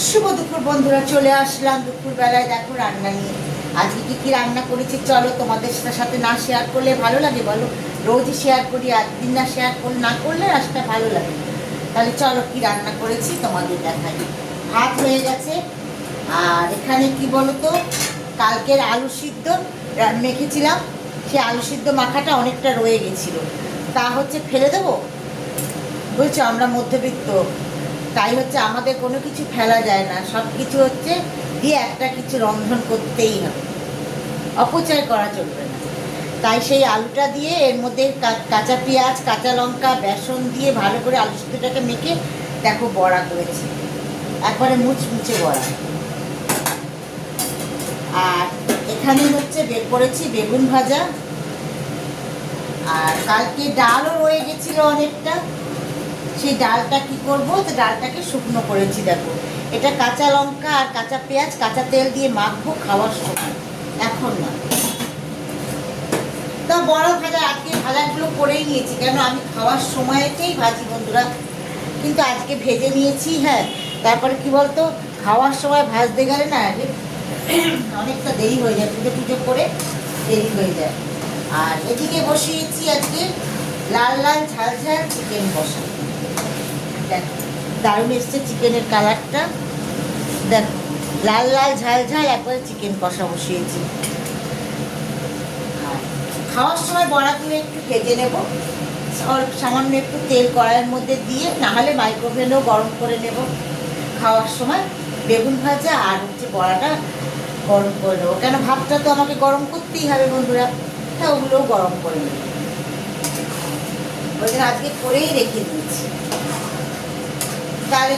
শুভ দুপুর বন্ধুরা, চলে আসলাম দুপুর বেলায়। দেখো রান্না নিয়ে আজকে কি কি রান্না করেছি চলো তোমাদের সাথে না শেয়ার করলে ভালো লাগে বলো? রোজই শেয়ার করি, একদিন না শেয়ার না করলে রাস্তা ভালো লাগে। তাহলে চলো কি রান্না করেছি তোমাদের দেখাই। ভাত হয়ে গেছে, আর এখানে কি বলো তো, কালকের আলু সিদ্ধ মেখেছিলাম, সেই আলু সিদ্ধ মাখাটা অনেকটা রয়ে গেছিলো, তা হচ্ছে ফেলে দেবো। বুঝছো, আমরা মধ্যবিত্ত, তাই হচ্ছে আমাদের কোনো কিছু ফেলা যায় না, সব কিছু হচ্ছে দিয়ে একটা কিছু রন্ধন করতেই হবে, অপচয় করা চলবে না। তাই সেই আলুটা দিয়ে এর মধ্যে কাঁচা পেঁয়াজ, কাঁচা লঙ্কা, বেসন দিয়ে ভালো করে আলু সিদ্ধটাকে মেখে দেখো বড়া করেছি, একবারে মুচমুচে বড়া। আর এখানে হচ্ছে করেছি বেগুন ভাজা, আর কালকে ডালও রয়ে গেছিলো অনেকটা, সেই ডালটা কি করবো, তো ডালটাকে শুকনো করেছি। দেখো এটা কাঁচা লঙ্কা আর কাঁচা পেঁয়াজ কাঁচা তেল দিয়ে মাখবো খাওয়ার সময়, এখন না। তা বড় ভাজা আজকে ভাজাগুলো করেই নিয়েছি, কেন আমি খাওয়ার সময়তেই ভাজি বন্ধুরা, কিন্তু আজকে ভেজে নিয়েছি। হ্যাঁ, তারপরে কি বলতো, খাওয়ার সময় ভাজতে গেলে না অনেকটা দেরি হয়ে যায়, পুজো পুজো করে দেরি হয়ে যায়। আর এদিকে বসিয়েছি আজকে লাল লাল ঝাল ঝাল চিকেন কষা। দেখো দারুণ এসছে চিকেনের কালারটা, দেখো লাল লাল ঝাল ঝাল একবারে চিকেন কষা বসিয়েছি। আর খাওয়ার সময় বড়াগুলো একটু ভেজে নেব, সামান্য একটু তেল কড়াইয়ের মধ্যে দিয়ে, নাহলে মাইক্রোওভেনেও গরম করে নেব। খাওয়ার সময় বেগুন ভাজা আর হচ্ছে বড়াটা গরম করে নেবো, কেন ভাতটা তো আমাকে গরম করতেই হবে বন্ধুরা, হ্যাঁ ওগুলোও গরম করে নেব। ওই জন্য আজকে করেই রেখে দিয়েছি। তাহলে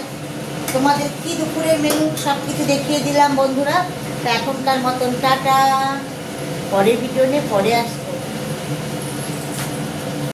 তোমাদের কি দুপুরের মেনু সব কিছু দেখিয়ে দিলাম বন্ধুরা। তা এখনকার মতন টাটা, পরের ভিডিও নিয়ে পরে আসবো।